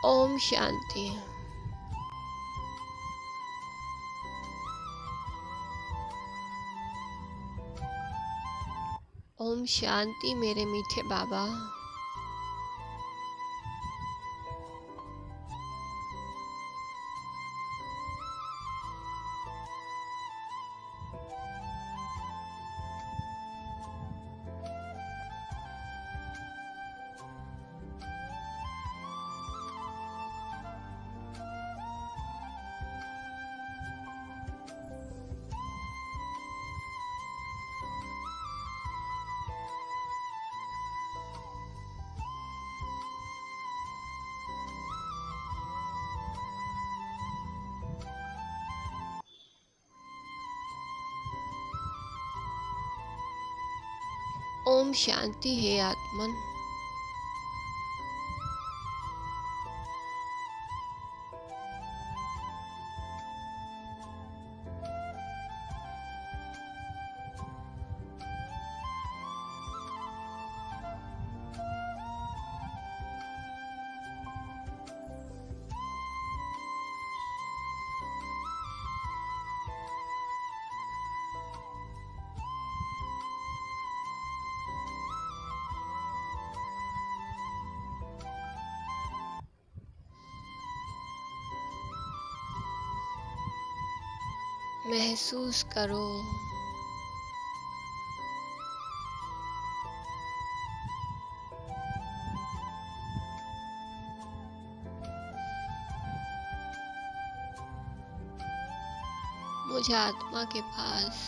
ओम शांति। ओम शांति मेरे मीठे बाबा। ओम शांति हे आत्मन। महसूस करो मुझे आत्मा के पास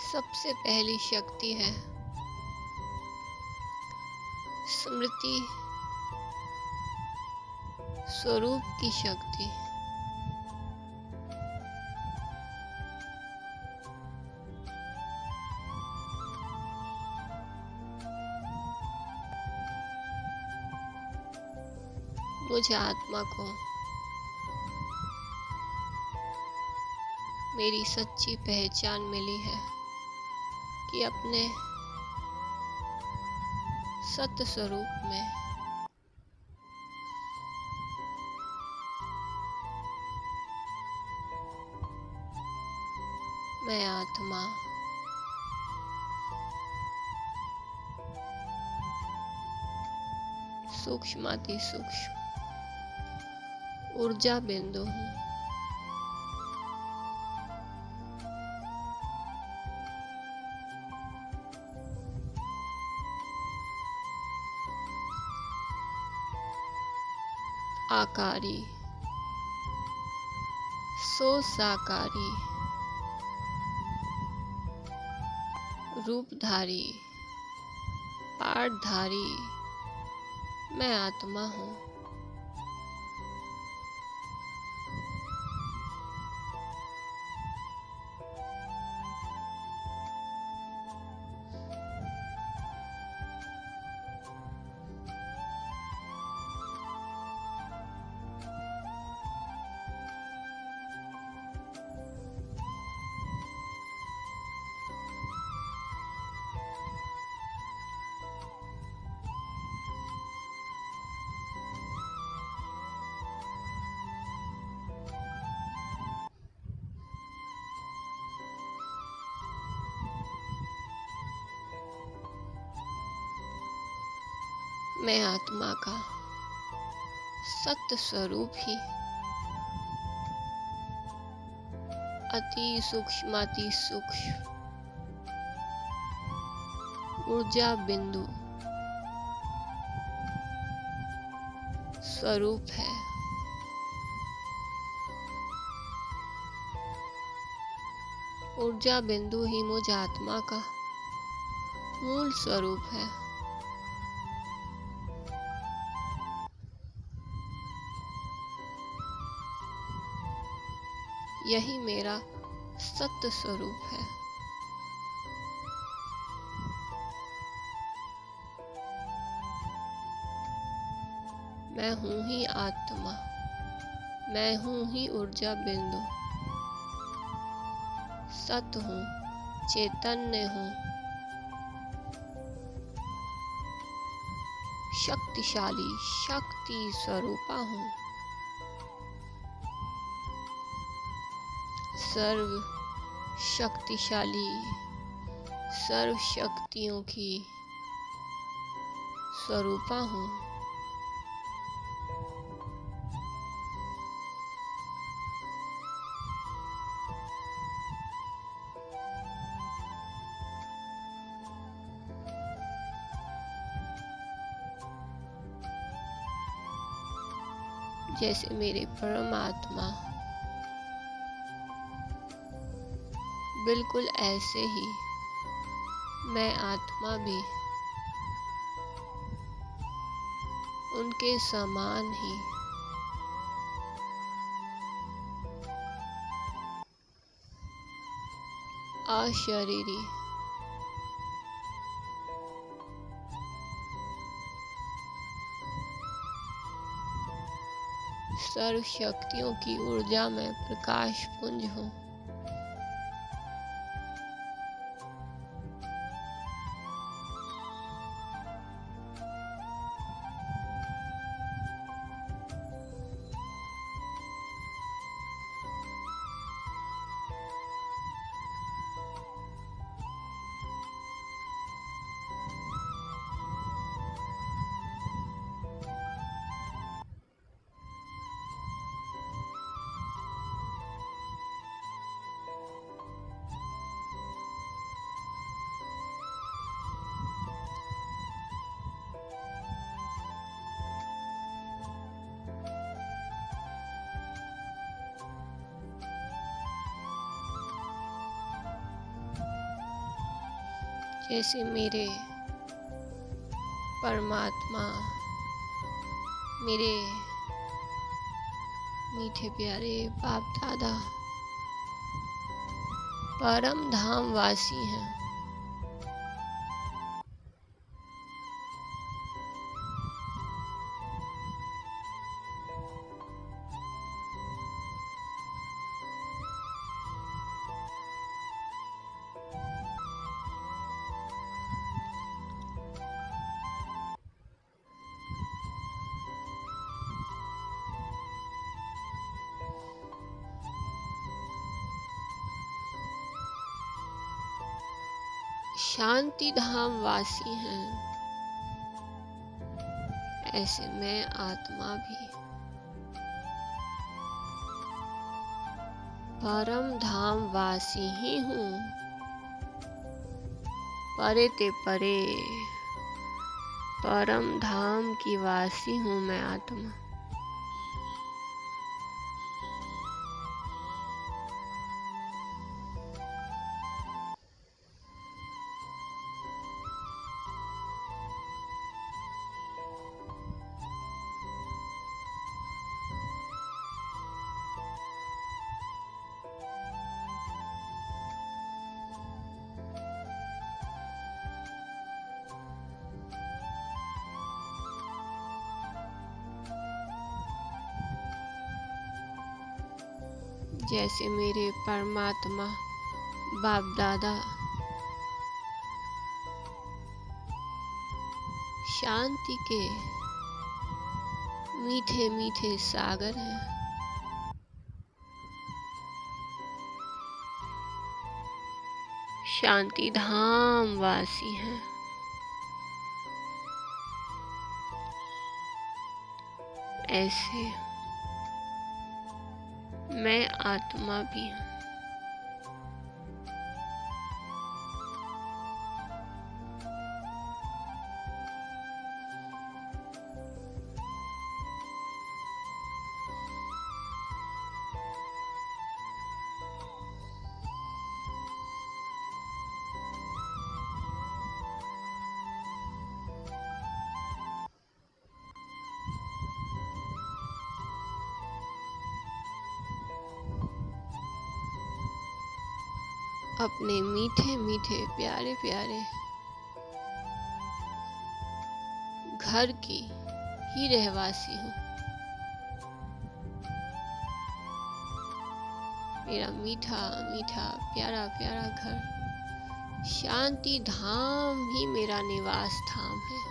सबसे पहली शक्ति है स्मृति स्वरूप की शक्ति। मुझे आत्मा को मेरी सच्ची पहचान मिली है कि अपने सत्य स्वरूप में मैं आत्मा सूक्ष्माति सूक्ष्म ऊर्जा बिंदु हूँ। आकारी सो साकारी रूपधारी पाठधारी मैं आत्मा हूँ। मैं आत्मा का सत्य स्वरूप ही अति सूक्ष्माति सूक्ष्म ऊर्जा बिंदु स्वरूप है। ऊर्जा बिंदु ही मुझ आत्मा का मूल स्वरूप है। यही मेरा सत्य स्वरूप है। मैं हूँ ही आत्मा, मैं हूँ ही ऊर्जा बिंदु, सत हूँ, चैतन्य हूँ, शक्तिशाली शक्ति स्वरूपा हूँ, सर्व शक्तिशाली सर्व शक्तियों की स्वरूपा हूँ। जैसे मेरे परमात्मा, बिल्कुल ऐसे ही मैं आत्मा भी उनके समान ही अशरीरी सर्व शक्तियों की ऊर्जा में प्रकाश पुंज हूँ। जैसे मेरे परमात्मा, मेरे मीठे प्यारे बाप दादा परम धाम वासी हैं। शांति धाम वासी हैं। ऐसे मैं आत्मा भी परम धाम वासी ही हूँ। परे ते परे परम धाम की वासी हूँ मैं आत्मा। जैसे मेरे परमात्मा बाप दादा शांति के मीठे मीठे सागर हैं। शांति धाम वासी हैं। ऐसे मैं आत्मा भी हूँ। अपने मीठे मीठे प्यारे प्यारे घर की ही रहवासी हूँ। मेरा मीठा मीठा प्यारा प्यारा घर, शांति धाम ही मेरा निवास धाम है।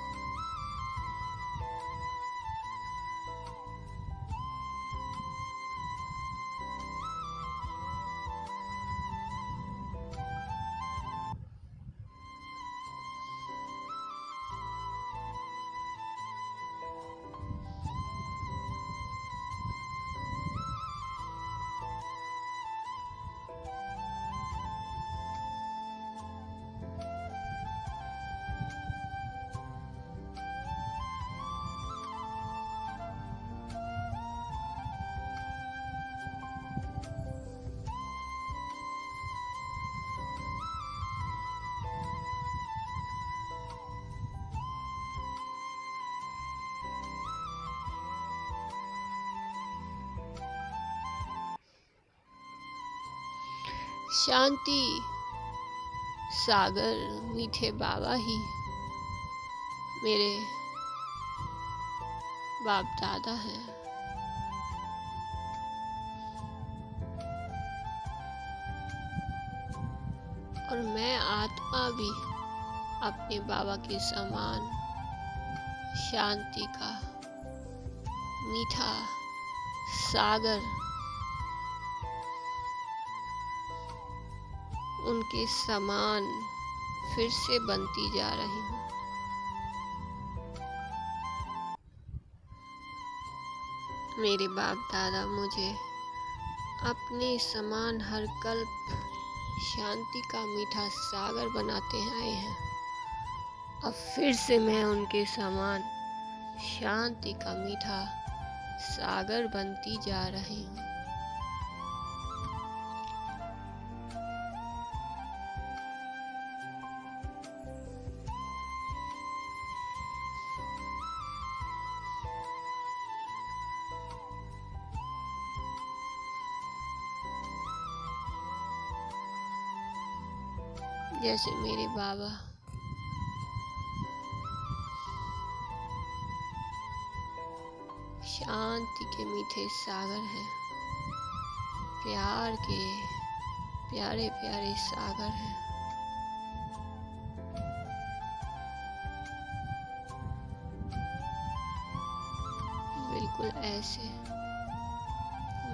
शांति सागर मीठे बाबा ही मेरे बाप दादा हैं। और मैं आत्मा भी अपने बाबा के समान शांति का मीठा सागर, उनके समान फिर से बनती जा रही हूँ। मेरे बाप दादा मुझे अपने समान हर कल्प शांति का मीठा सागर बनाते आए हैं। अब फिर से मैं उनके समान शांति का मीठा सागर बनती जा रही हूँ। जैसे मेरे बाबा शांति के मीठे सागर हैं, प्यार के प्यारे प्यारे सागर हैं। बिल्कुल ऐसे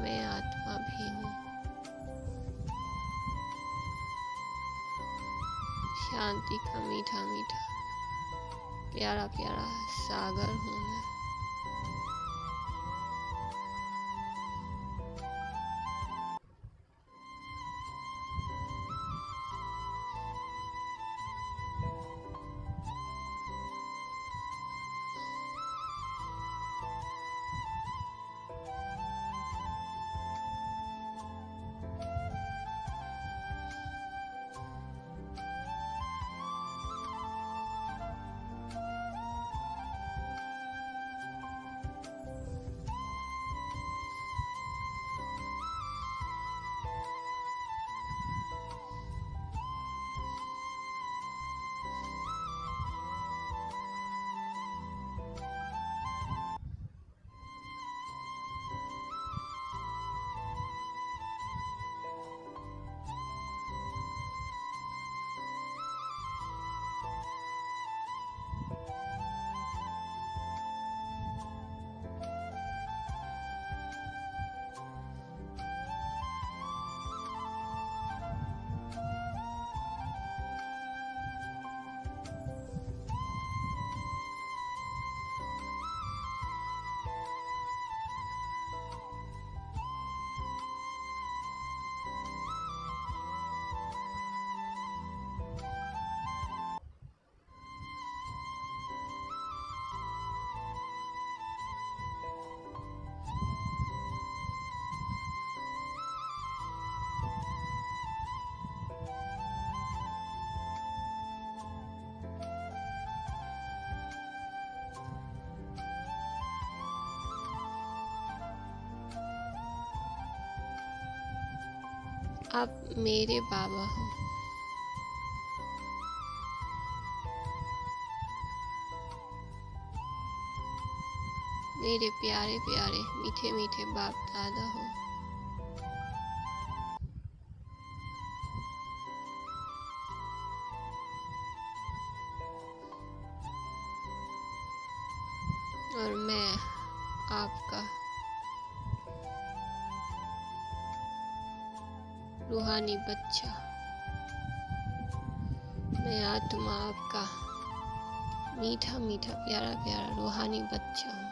मैं आत्मा भी हूँ। शांति का मीठा मीठा प्यारा प्यारा सागर हूँ मैं। आप मेरे बाबा हो। मेरे प्यारे प्यारे मीठे मीठे बाप दादा हो। और मैं आपका रूहानी बच्चा, मैं आत्मा आपका मीठा मीठा प्यारा प्यारा रूहानी बच्चा हूँ।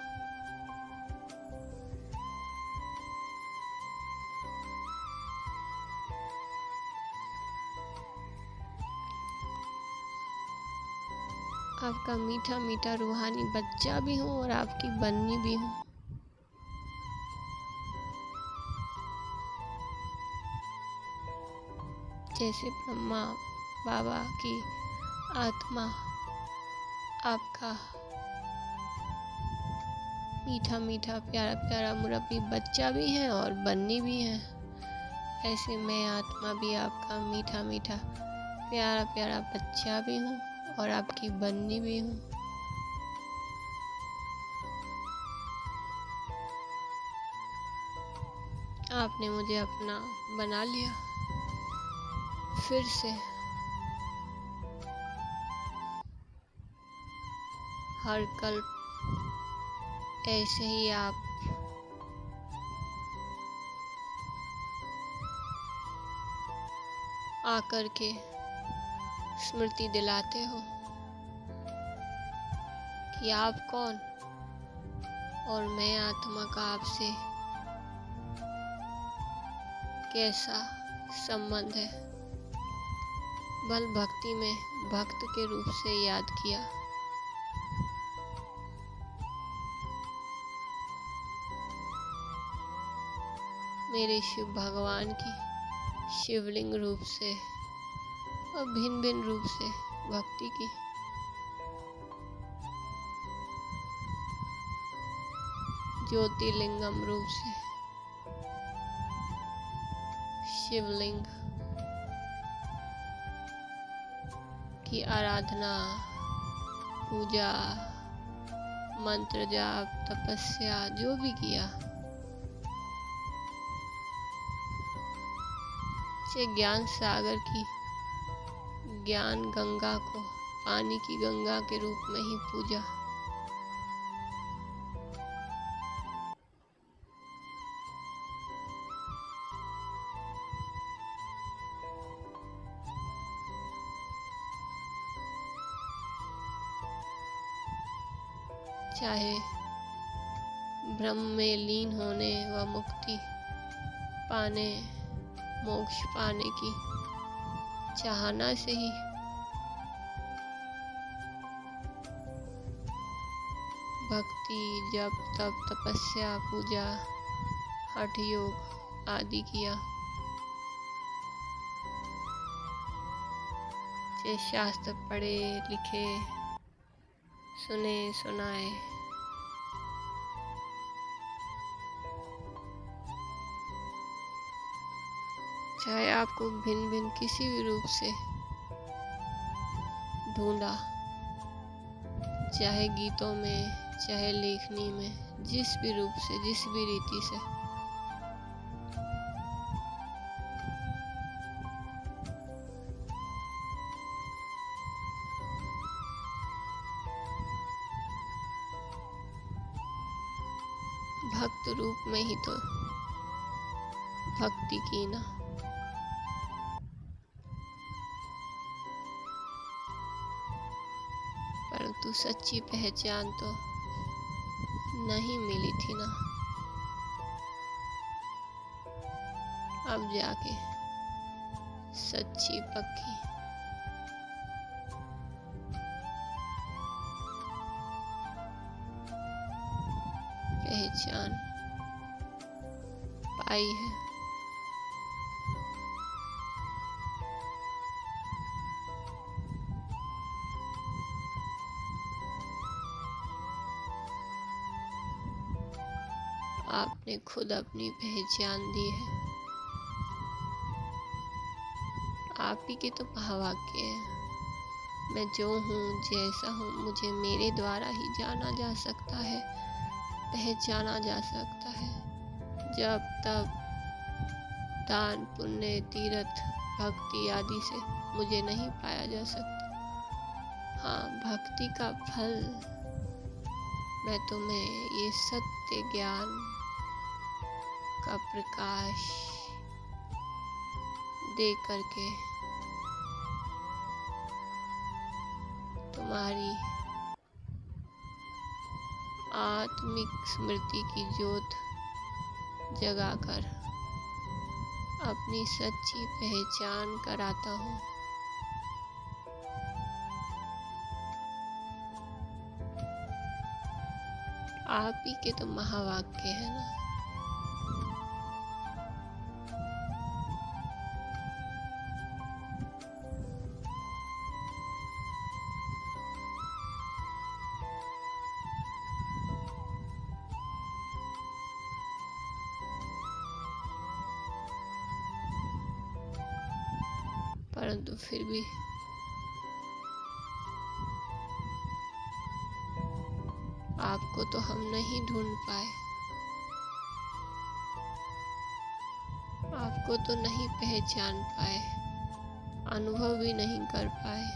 आपका मीठा मीठा रूहानी बच्चा भी हूँ और आपकी बन्नी भी हूँ। जैसे ब्रह्मा बाबा की आत्मा आपका मीठा मीठा प्यारा प्यारा मुरब्बी बच्चा भी है और बन्नी भी है, ऐसे मैं आत्मा भी आपका मीठा मीठा प्यारा प्यारा बच्चा भी हूँ और आपकी बन्नी भी हूँ। आपने मुझे अपना बना लिया फिर से। हर कल्प ऐसे ही आप आकर के स्मृति दिलाते हो कि आप कौन और मैं आत्मा का आपसे कैसा संबंध है। बल भक्ति में भक्त के रूप से याद किया। मेरे शिव भगवान की शिवलिंग रूप से और भिन्न भिन्न रूप से भक्ति की। ज्योतिर्लिंगम रूप से शिवलिंग की आराधना, पूजा, मंत्र जाप, तपस्या जो भी किया, से ज्ञान सागर की ज्ञान गंगा को पानी की गंगा के रूप में ही पूजा। चाहे ब्रह्म में लीन होने व मुक्ति पाने, मोक्ष पाने की चाहना से ही भक्ति, जप, तप, तपस्या, पूजा, हठ योग आदि किया। जे शास्त्र पढ़े लिखे, सुने सुनाए, चाहे आपको भिन्न भिन्न किसी भी रूप से ढूंढा, चाहे गीतों में, चाहे लेखनी में, जिस भी रूप से, जिस भी रीति से, भक्त रूप में ही तो भक्ति की ना। परंतु सच्ची पहचान तो नहीं मिली थी ना। अब जाके सच्ची पक्की पहचान पाई है। आपने खुद अपनी पहचान दी है। आप ही के तो महावाक्य है, मैं जो हूँ, जैसा हूँ, मुझे मेरे द्वारा ही जाना जा सकता है। पहचाना जा सकता है। जब तब दान, पुण्य, तीर्थ, भक्ति आदि से मुझे नहीं पाया जा सकता। हाँ, भक्ति का फल मैं तुम्हें ये सत्य ज्ञान का प्रकाश दे करके तुम्हारी आत्मिक स्मृति की ज्योत जगाकर अपनी सच्ची पहचान कराता हूँ। आप ही के तो महावाक्य है ना। परंतु फिर भी आपको तो हम नहीं ढूंढ पाए, आपको तो नहीं पहचान पाए, अनुभव भी नहीं कर पाए।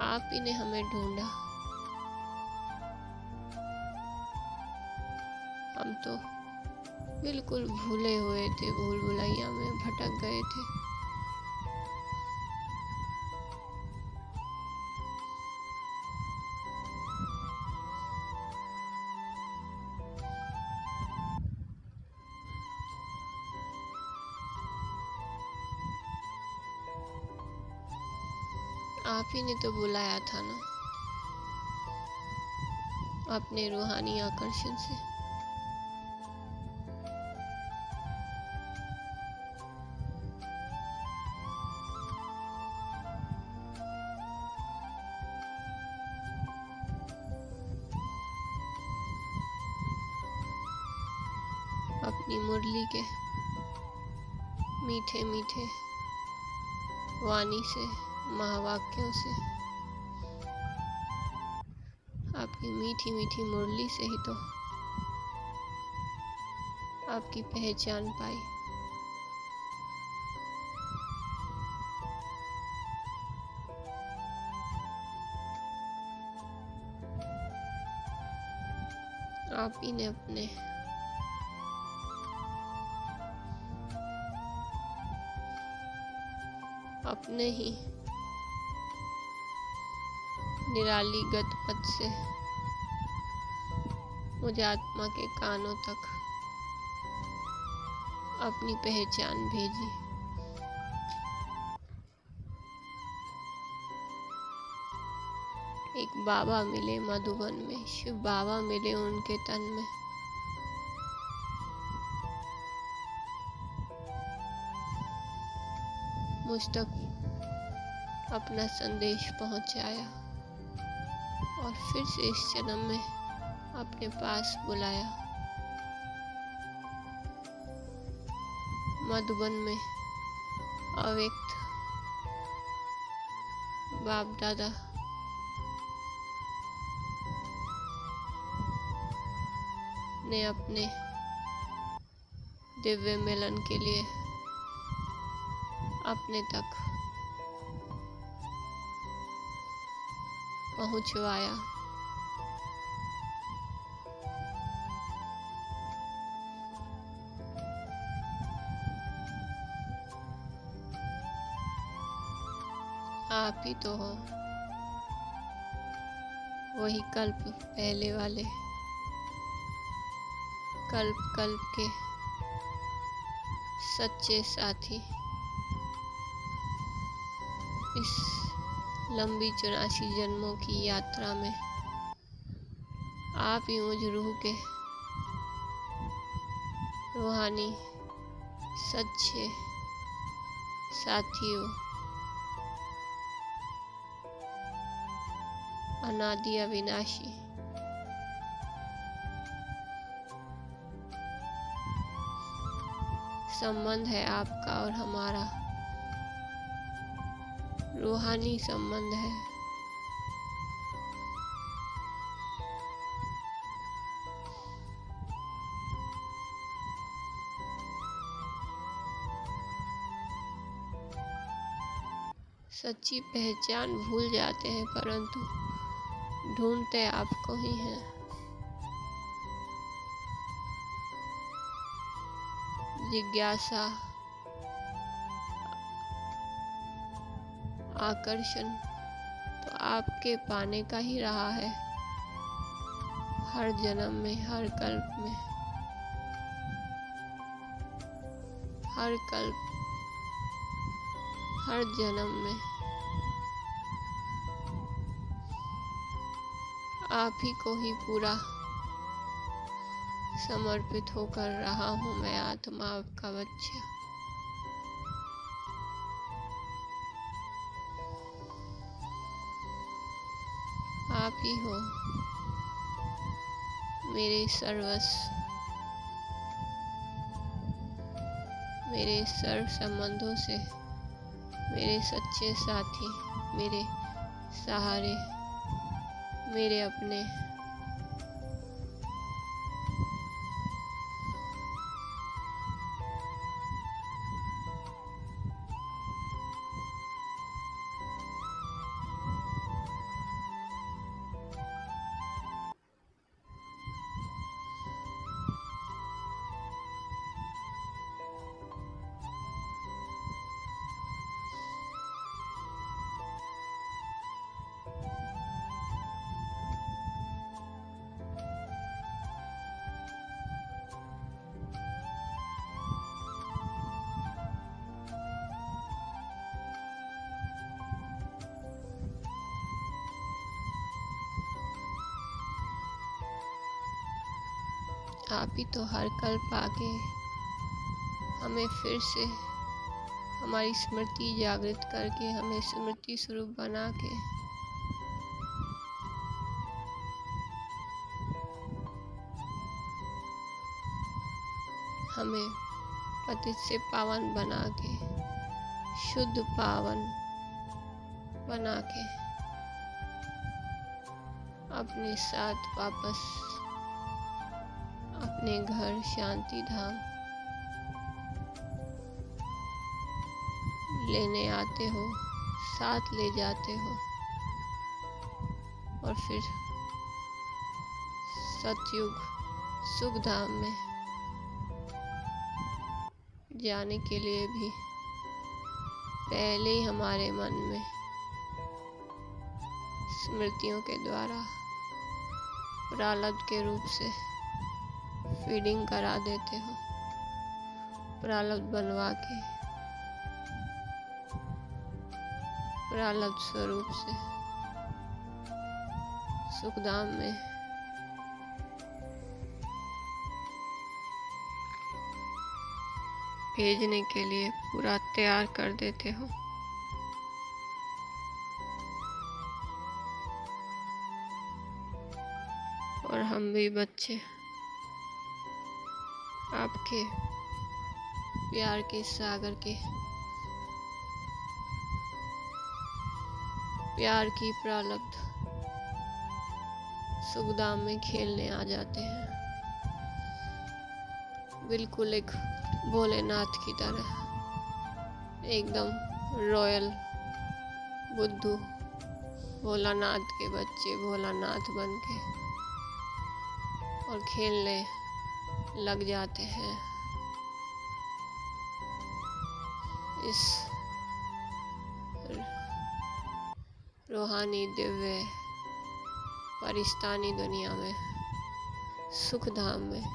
आप ही ने हमें ढूंढा। हम तो बिल्कुल भूले हुए थे, भूल भुलैया में भटक गए थे। आप ही ने तो बुलाया था ना, अपने रूहानी आकर्षण से। अपनी मुरली के मीठे मीठे वाणी से, महावाक्यों से, आपकी मीठी मीठी मुरली से ही तो आपकी पहचान पाई। आप ही ने अपने ही निराली गत पद से मुझे आत्मा के कानों तक अपनी पहचान भेजी। एक बाबा मिले मधुबन में, शिव बाबा मिले उनके तन में। मुझ तक अपना संदेश पहुंचाया और फिर से इस जन्म में अपने पास बुलाया। मधुबन में अव्यक्त बाप दादा ने अपने दिव्य मिलन के लिए अपने तक पहुंचवाया। आप ही तो हो वही कल्प पहले वाले, कल्प कल्प के सच्चे साथी। इस लंबी 84 जन्मों की यात्रा में आप ही मुझ रूह के रूहानी सच्चे साथियों, अनादि अविनाशी। संबंध है आपका और हमारा, रूहानी संबंध है। सच्ची पहचान भूल जाते हैं, परंतु ढूंढते आपको ही हैं। जिज्ञासा, आकर्षण तो आपके पाने का ही रहा है, हर जन्म में, हर कल्प में, हर कल्प, हर जन्म में आप ही को ही पूरा समर्पित होकर रहा हूँ मैं, आत्मा आपका बच्चा। आप ही हो मेरे सर्वस्व, मेरे सर्व संबंधों से मेरे सच्चे साथी, मेरे सहारे, मेरे अपने। आप ही तो हर कल्प आके हमें फिर से हमारी स्मृति जागृत करके, हमें स्मृति स्वरूप बना के हमें पतित से पावन बना के, शुद्ध पावन बना के अपने साथ वापस अपने घर शांति धाम लेने आते हो, साथ ले जाते हो और फिर सतयुग सुख धाम में जाने के लिए भी पहले ही हमारे मन में स्मृतियों के द्वारा प्रारब्ध के रूप से फीडिंग करा देते हो, प्रारब्ध बनवा के प्रारब्ध स्वरूप से सुखधाम में भेजने के लिए पूरा तैयार कर देते हो। और हम भी बच्चे आपके प्यार के सागर के प्यार की प्रारब्ध सुखधाम में खेलने आ जाते हैं, बिल्कुल एक भोलेनाथ की तरह, एकदम रॉयल बुद्धू भोलानाथ के बच्चे भोलानाथ बन के और खेलने लग जाते हैं इस रूहानी दिव्य परिस्तानी दुनिया में, सुख धाम में,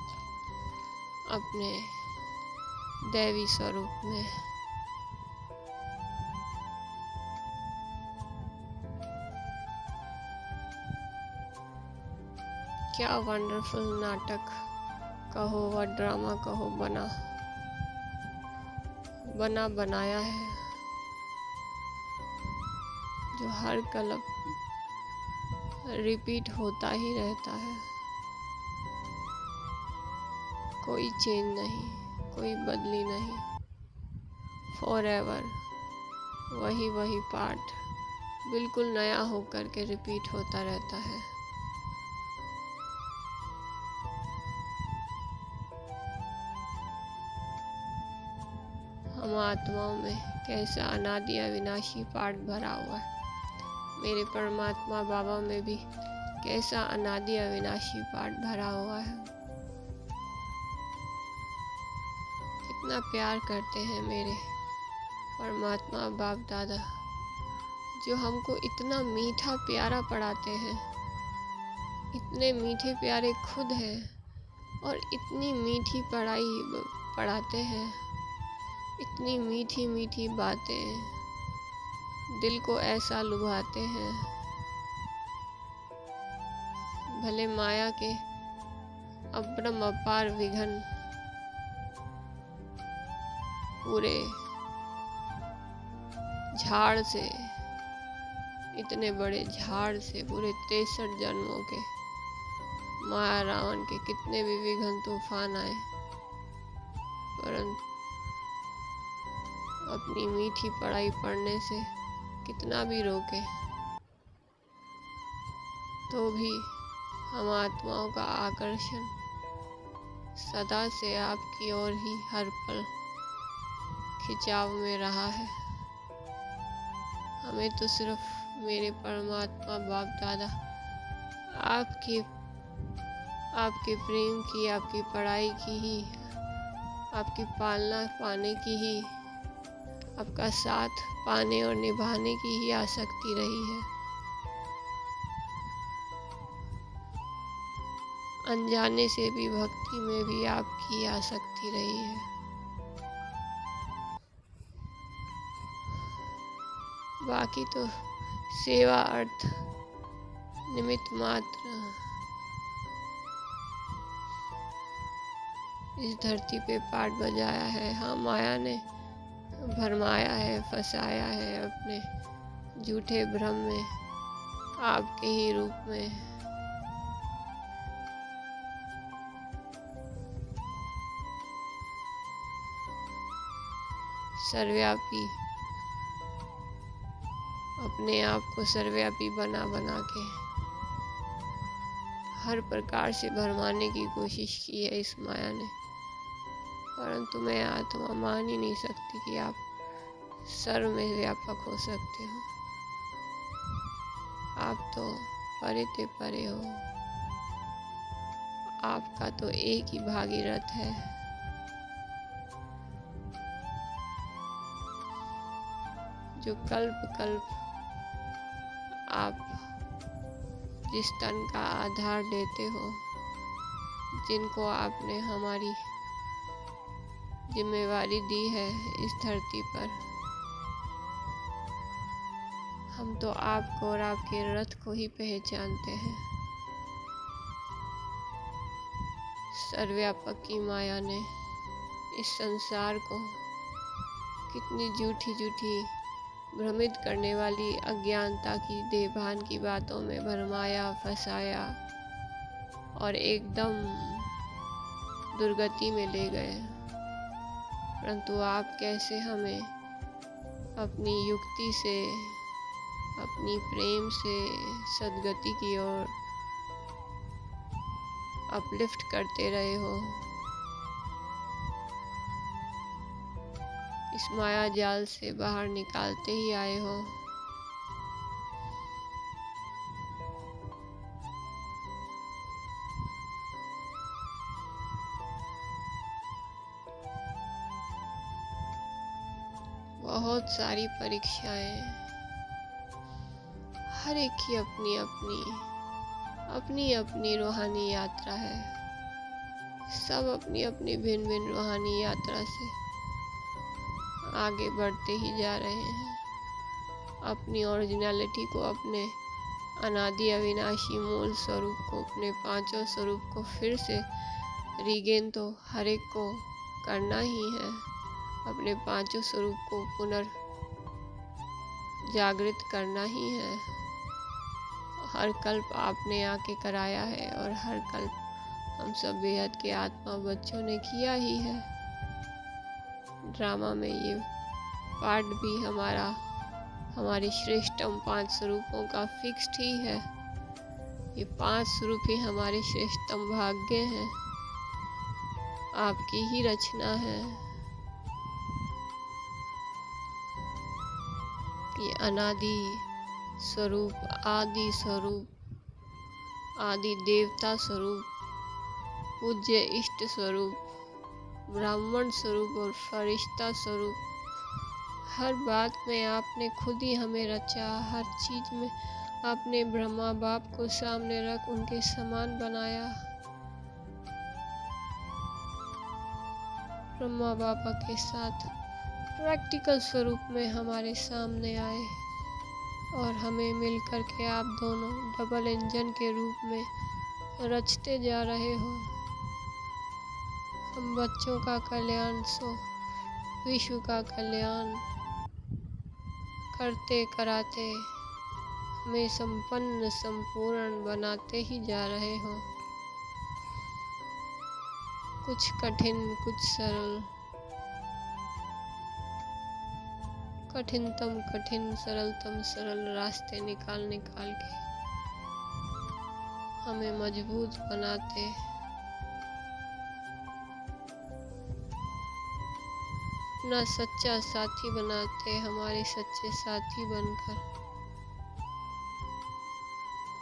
अपने दैवी स्वरूप में। क्या वंडरफुल नाटक कहो व ड्रामा कहो बना बनाया है, जो हर कल्प रिपीट होता ही रहता है। कोई चेंज नहीं, कोई बदली नहीं, फॉरएवर वही पार्ट बिल्कुल नया होकर के रिपीट होता रहता है। हम हम आत्माओं में कैसा अनादि अविनाशी पाठ भरा हुआ है। मेरे परमात्मा बाबा में भी कैसा अनादि अविनाशी पाठ भरा हुआ है। कितना प्यार करते हैं मेरे परमात्मा बाप दादा, जो हमको इतना मीठा प्यारा पढ़ाते हैं। इतने मीठे प्यारे खुद हैं और इतनी मीठी पढ़ाई पढ़ाते हैं। इतनी मीठी मीठी बातें दिल को ऐसा लुभाते हैं। भले माया के अपरम अपार विघन पूरे झाड़ से, इतने बड़े झाड़ से पूरे 63 जन्मों के माया रावण के कितने भी विघन तूफान आए, परंतु अपनी मीठी पढ़ाई पढ़ने से कितना भी रोके तो भी हम आत्माओं का आकर्षण सदा से आपकी ओर ही हर पल खिंचाव में रहा है। हमें तो सिर्फ मेरे परमात्मा बाप दादा आपके प्रेम की, आपकी पढ़ाई की ही, आपकी पालना पाने की ही, आपका साथ पाने और निभाने की ही आसक्ति रही है। अनजाने से भी भक्ति में भी आपकी आसक्ति रही है। बाकी तो सेवा अर्थ निमित्त मात्र इस धरती पे पाठ बजाया है। हाँ, माया ने भरमाया है, फंसाया है अपने झूठे भ्रम में, आपके ही रूप में। सर्वव्यापी, अपने आप को सर्वव्यापी बना बना के हर प्रकार से भरमाने की कोशिश की है इस माया ने। परंतु मैं आत्मा मान ही नहीं सकती कि आप सर्व में व्यापक हो सकते हो। आप तो परे ते परे हो। आपका तो एक ही भागीरथ है। जो कल्प कल्प आप जिस तन का आधार देते हो, जिनको आपने हमारी जिम्मेवारी दी है इस धरती पर, हम तो आपको और आपके रथ को ही पहचानते हैं। सर्वव्यापक की माया ने इस संसार को कितनी झूठी झूठी भ्रमित करने वाली अज्ञानता की देभान की बातों में भरमाया, फंसाया और एकदम दुर्गति में ले गए। परंतु आप कैसे हमें अपनी युक्ति से, अपनी प्रेम से सद्गति की ओर अपलिफ्ट करते रहे हो। इस माया जाल से बाहर निकालते ही आए हो। बहुत सारी परीक्षाएं, हर एक की अपनी अपनी रूहानी यात्रा है। सब अपनी अपनी भिन्न भिन्न रूहानी यात्रा से आगे बढ़ते ही जा रहे हैं। अपनी ओरिजिनलिटी को, अपने अनादि अविनाशी मूल स्वरूप को, अपने पांचों स्वरूप को फिर से रीगेन तो हर एक को करना ही है। अपने पांचों स्वरूप को जागृत करना ही है। हर कल्प आपने आके कराया है और हर कल्प हम सब बेहद के आत्मा बच्चों ने किया ही है। ड्रामा में ये पार्ट भी हमारे श्रेष्ठतम 5 स्वरूपों का फिक्स्ड ही है। ये 5 स्वरूप ही हमारे श्रेष्ठतम भाग्य हैं, आपकी ही रचना है। ये अनादि स्वरूप, आदि स्वरूप, आदि देवता स्वरूप, पूज्य इष्ट स्वरूप, ब्राह्मण स्वरूप और फरिश्ता स्वरूप, हर बात में आपने खुद ही हमें रचा। हर चीज में आपने ब्रह्मा बाप को सामने रख उनके समान बनाया। ब्रह्मा बाबा के साथ प्रैक्टिकल स्वरूप में हमारे सामने आए और हमें मिलकर के आप दोनों डबल इंजन के रूप में रचते जा रहे हो। हम बच्चों का कल्याण सो विश्व का कल्याण करते कराते हमें संपन्न संपूर्ण बनाते ही जा रहे हो। कुछ कठिन कुछ सरल, कठिनतम कठिन सरलतम सरल रास्ते निकाल निकाल के हमें मजबूत बनाते, अपना सच्चा साथी बनाते, हमारे सच्चे साथी बनकर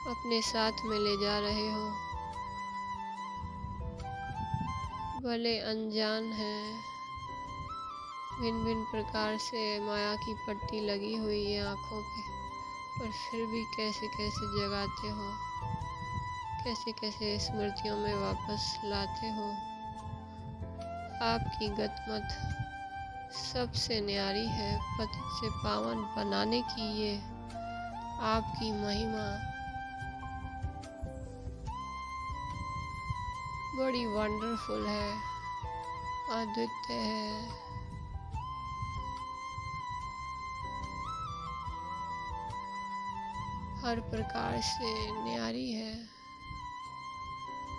अपने साथ में ले जा रहे हो। भले अनजान है, भिन्न भिन्न प्रकार से माया की पट्टी लगी हुई है आँखों पे, पर फिर भी कैसे कैसे जगाते हो, कैसे कैसे स्मृतियों में वापस लाते हो। आपकी गतमत सबसे न्यारी है, पतित से पावन बनाने की ये आपकी महिमा बड़ी वंडरफुल है, अद्वितीय है। हर प्रकार से न्यारी है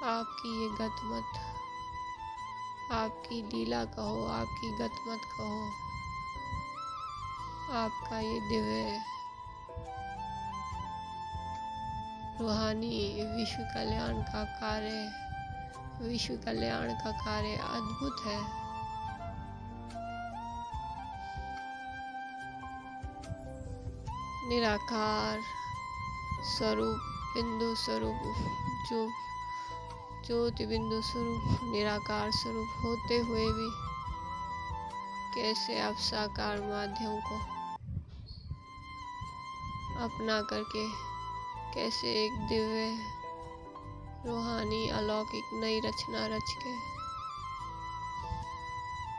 आपकी ये गतमत। आपकी लीला कहो, आपकी गतमत कहो, आपका ये दिव्य रूहानी विश्व कल्याण का कार्य, विश्व कल्याण का कार्य अद्भुत है। निराकार स्वरूप, बिंदु स्वरूप, जो ज्योति बिंदु स्वरूप, निराकार स्वरूप होते हुए भी कैसे आप साकार माध्यम को अपना करके कैसे एक दिव्य रूहानी अलौकिक नई रचना रच के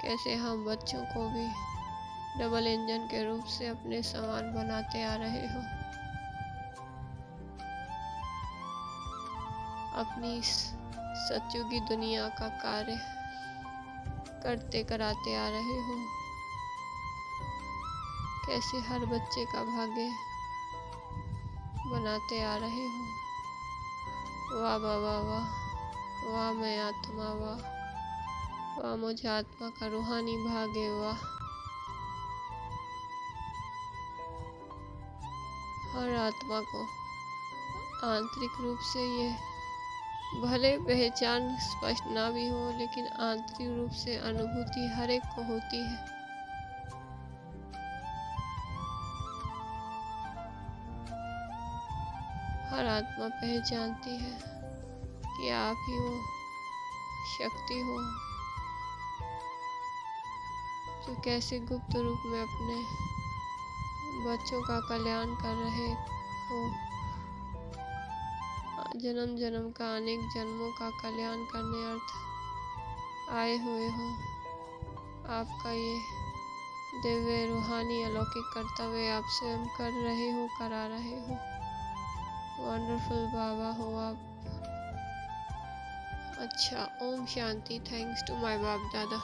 कैसे हम बच्चों को भी डबल इंजन के रूप से अपने समान बनाते आ रहे हो। अपनी सत्युगी दुनिया का कार्य करते कराते आ रहे हो। कैसे हर बच्चे का भाग्य बनाते आ रहे हो। वाह वाह वाह वाह, वाह मैं आत्मा, वाह वाह मुझे आत्मा का रूहानी भाग्य, वाह। हर आत्मा को आंतरिक रूप से ये भले पहचान स्पष्ट ना भी हो, लेकिन आंतरिक रूप से अनुभूति हर एक को होती है। हर आत्मा पहचानती है कि आप ही वो शक्ति हो जो कैसे गुप्त रूप में अपने बच्चों का कल्याण कर रहे हो। जन्म जन्म का, अनेक जन्मों का कल्याण करने अर्थ आए हुए हो। आपका ये दिव्य रूहानी अलौकिक कर्तव्य आप स्वयं कर रहे हो, करा रहे हो। वंडरफुल बाबा हो आप। अच्छा, Om Shanti. Thanks to my बाप दादा।